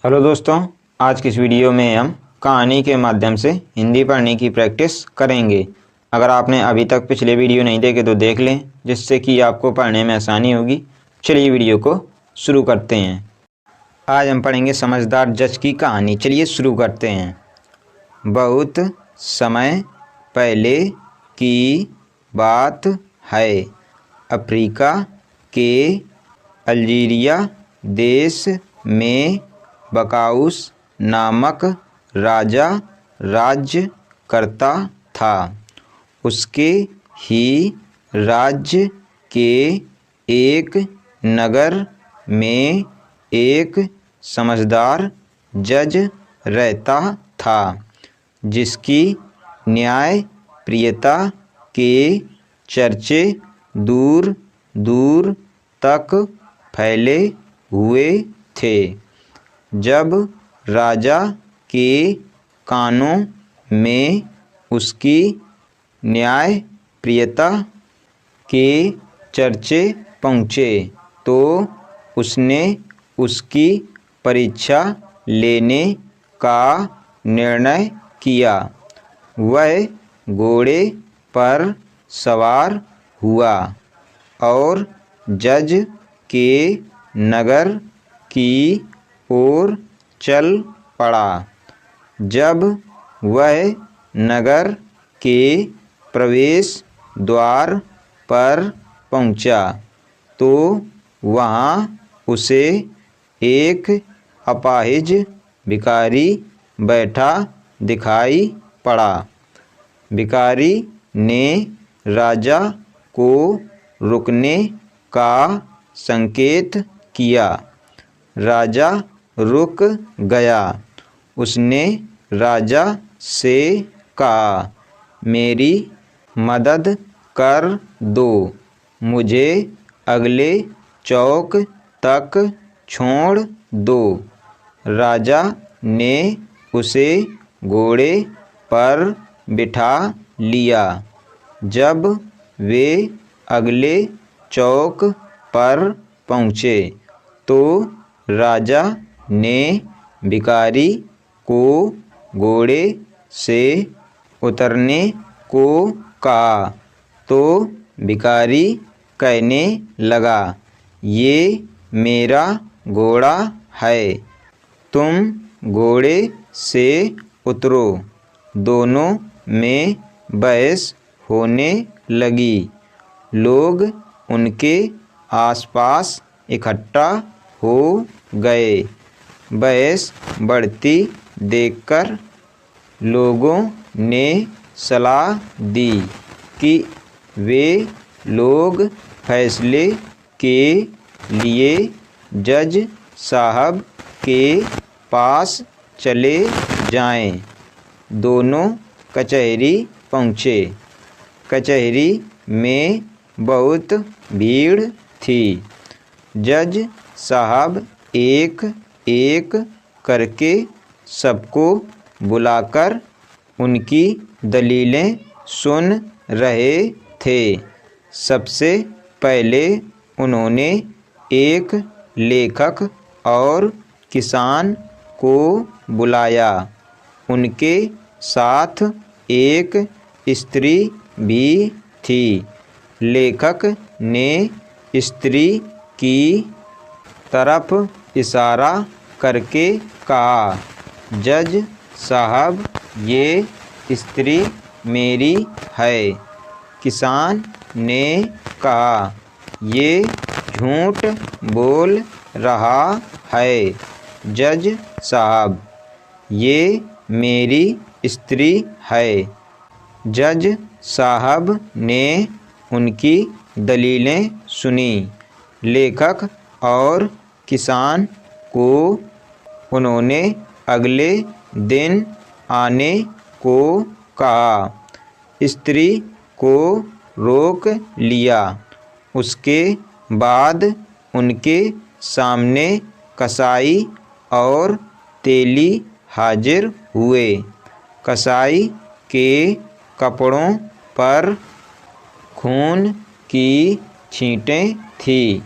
Hello दोस्तों, आज की इस वीडियो में हम कहानी के माध्यम से हिंदी पढ़ने की प्रैक्टिस करेंगे। अगर आपने अभी तक पिछले वीडियो नहीं देखे तो देख लें, जिससे कि आपको पढ़ने में आसानी होगी। चलिए वीडियो को शुरू करते हैं। आज हम पढ़ेंगे समझदार जज की कहानी। चलिए शुरू करते हैं। बहुत समय पहले की बात है। अफ्रीका के अल्जीरिया देश में बकाउस नामक राजा राज्य करता था। उसके ही राज्य के एक नगर में एक समझदार जज रहता था, जिसकी न्यायप्रियता के चर्चे दूर दूर तक फैले हुए थे। जब राजा के कानों में उसकी न्यायप्रियता के चर्चे पहुँचे तो उसने उसकी परीक्षा लेने का निर्णय किया। वह घोड़े पर सवार हुआ और जज के नगर की ओर चल पड़ा। जब वह नगर के प्रवेश द्वार पर पहुंचा तो वहां उसे एक अपाहिज भिखारी बैठा दिखाई पड़ा। भिखारी ने राजा को रुकने का संकेत किया। राजा रुक गया। उसने राजा से कहा, मेरी मदद कर दो, मुझे अगले चौक तक छोड़ दो। राजा ने उसे घोड़े पर बिठा लिया। जब वे अगले चौक पर पहुँचे तो राजा ने भिखारी को घोड़े से उतरने को कहा तो भिखारी कहने लगा, ये मेरा घोड़ा है, तुम घोड़े से उतरो। दोनों में बहस होने लगी। लोग उनके आसपास इकट्ठा हो गए। बहस बढ़ती देखकर लोगों ने सलाह दी कि वे लोग फैसले के लिए जज साहब के पास चले जाएं। दोनों कचहरी पहुँचे। कचहरी में बहुत भीड़ थी। जज साहब एक एक करके सबको बुलाकर उनकी दलीलें सुन रहे थे। सबसे पहले उन्होंने एक लेखक और किसान को बुलाया। उनके साथ एक स्त्री भी थी। लेखक ने स्त्री की तरफ इशारा करके कहा, जज साहब, ये स्त्री मेरी है। किसान ने कहा, ये झूठ बोल रहा है जज साहब, ये मेरी स्त्री है। जज साहब ने उनकी दलीलें सुनी। लेखक और किसान को उन्होंने अगले दिन आने को कहा। स्त्री को रोक लिया। उसके बाद उनके सामने कसाई और तेली हाजिर हुए। कसाई के कपड़ों पर खून की छींटें थीं।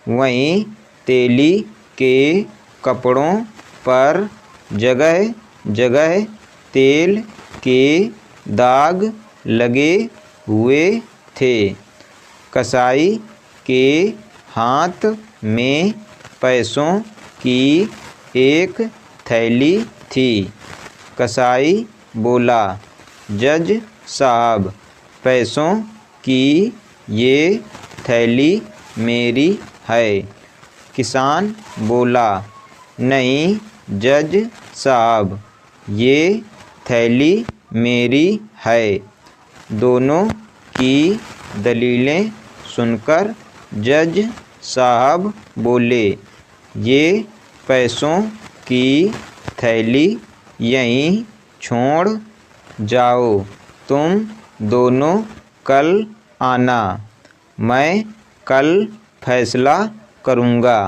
वहीं तेली के कपड़ों पर जगह जगह तेल के दाग लगे हुए थे। कसाई के हाथ में पैसों की एक थैली थी। कसाई बोला, जज साहब, पैसों की ये थैली मेरी है। किसान बोला, नहीं जज साहब, ये थैली मेरी है। दोनों की दलीलें सुनकर जज साहब बोले, ये पैसों की थैली यहीं छोड़ जाओ। तुम दोनों कल आना, मैं कल फैसला करूँगा।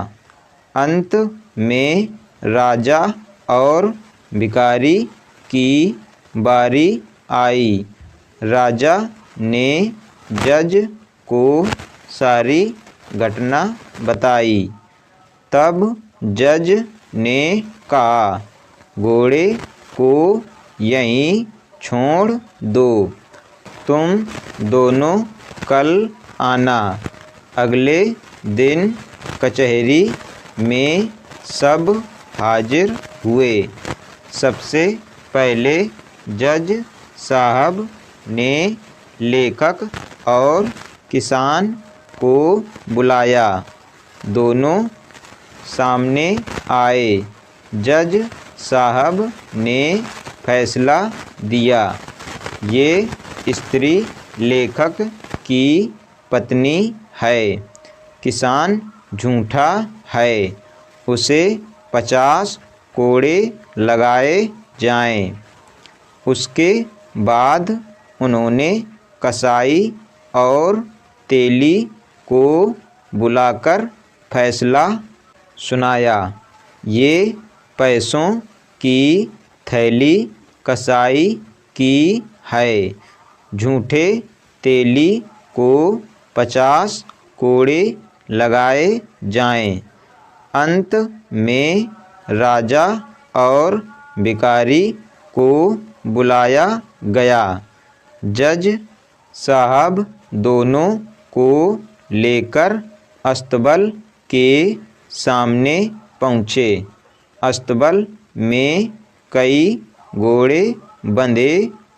अंत में राजा और भिखारी की बारी आई। राजा ने जज को सारी घटना बताई। तब जज ने कहा, घोड़े को यहीं छोड़ दो। तुम दोनों कल आना। अगले दिन कचहरी में सब हाजिर हुए। सबसे पहले जज साहब ने लेखक और किसान को बुलाया। दोनों सामने आए। जज साहब ने फैसला दिया, ये स्त्री लेखक की पत्नी है। किसान झूठा है, उसे 50 कोड़े लगाए जाएं। उसके बाद उन्होंने कसाई और तेली को बुलाकर फैसला सुनाया। ये पैसों की थैली कसाई की है। झूठे तेली को 50 कोड़े लगाए जाएं। अंत में राजा और भिखारी को बुलाया गया। जज साहब दोनों को लेकर अस्तबल के सामने पहुँचे। अस्तबल में कई घोड़े बंधे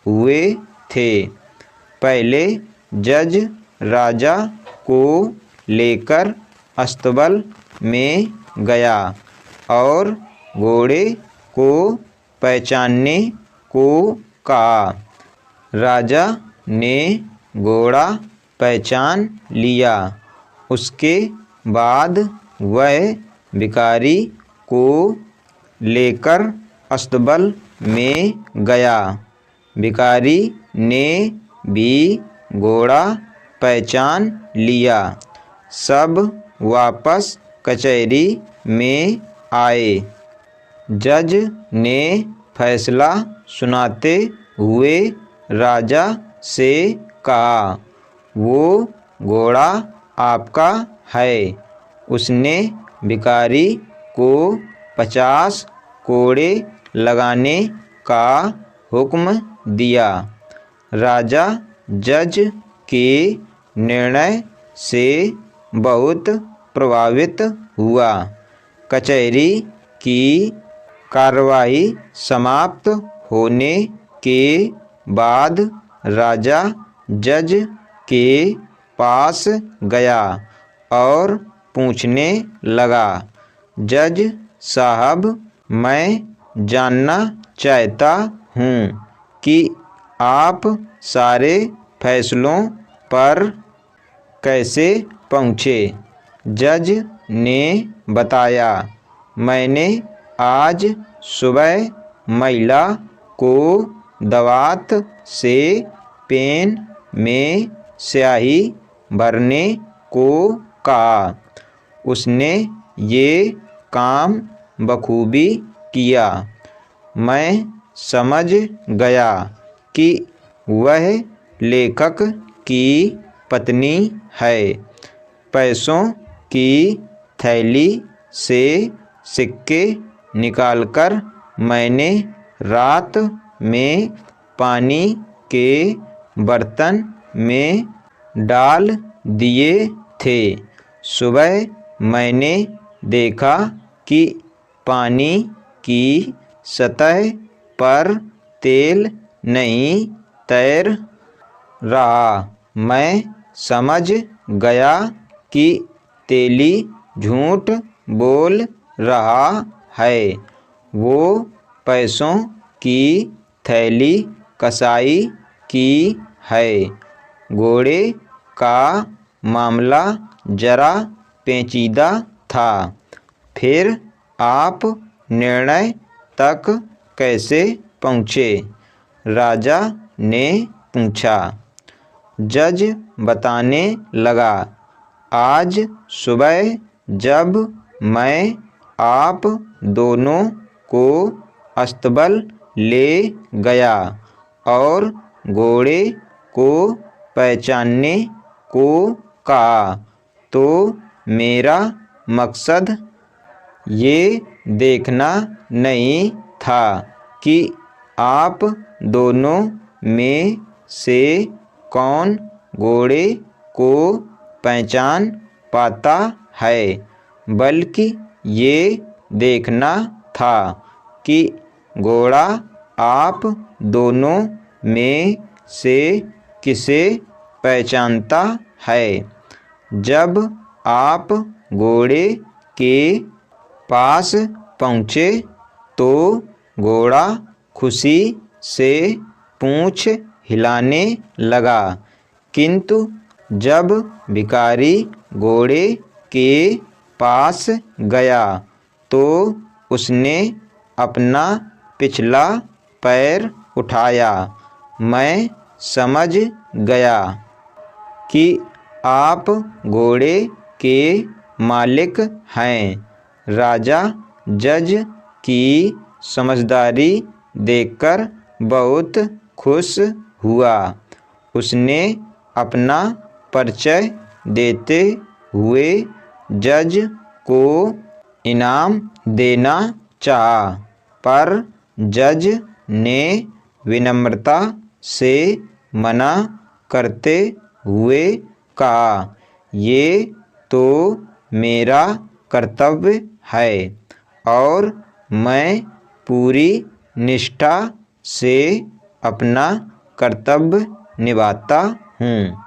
हुए थे। पहले जज राजा को लेकर अस्तबल में गया और घोड़े को पहचानने को कहा। राजा ने घोड़ा पहचान लिया। उसके बाद वह भिखारी को लेकर अस्तबल में गया। भिखारी ने भी घोड़ा पहचान लिया। सब वापस कचहरी में आए। जज ने फैसला सुनाते हुए राजा से कहा, वो घोड़ा आपका है। उसने भिखारी को 50 कोड़े लगाने का हुक्म दिया। राजा जज के निर्णय से बहुत प्रभावित हुआ। कचहरी की कार्रवाई समाप्त होने के बाद राजा जज के पास गया और पूछने लगा, जज साहब, मैं जानना चाहता हूँ कि आप सारे फैसलों पर कैसे पहुँचे। जज ने बताया, मैंने आज सुबह महिला को दवात से पेन में स्याही भरने को कहा। उसने ये काम बखूबी किया। मैं समझ गया कि वह लेखक की पत्नी है। पैसों की थैली से सिक्के निकालकर मैंने रात में पानी के बर्तन में डाल दिए थे। सुबह मैंने देखा कि पानी की सतह पर तेल नहीं तैर रहा। मैं समझ गया कि तेली झूठ बोल रहा है। वो पैसों की थैली कसाई की है। घोड़े का मामला जरा पेचीदा था। फिर आप निर्णय तक कैसे पहुँचे? राजा ने पूछा। जज बताने लगा, आज सुबह जब मैं आप दोनों को अस्तबल ले गया और घोड़े को पहचानने को कहा, तो मेरा मकसद ये देखना नहीं था कि आप दोनों में से कौन घोड़े को पहचान पाता है, बल्कि ये देखना था कि घोड़ा आप दोनों में से किसे पहचानता है। जब आप घोड़े के पास पहुँचे तो घोड़ा खुशी से पूँछ हिलाने लगा, किंतु जब भिखारी घोड़े के पास गया तो उसने अपना पिछला पैर उठाया। मैं समझ गया कि आप घोड़े के मालिक हैं। राजा जज की समझदारी देखकर बहुत खुश हुआ। उसने अपना परिचय देते हुए जज को इनाम देना चाहा, पर जज ने विनम्रता से मना करते हुए कहा, ये तो मेरा कर्तव्य है और मैं पूरी निष्ठा से अपना कर्तव्य निभाता हूँ।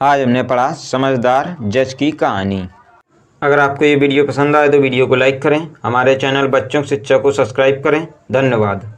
आज हमने पढ़ा समझदार जज की कहानी। अगर आपको ये वीडियो पसंद आए तो वीडियो को लाइक करें। हमारे चैनल बच्चों की शिक्षा को सब्सक्राइब करें। धन्यवाद।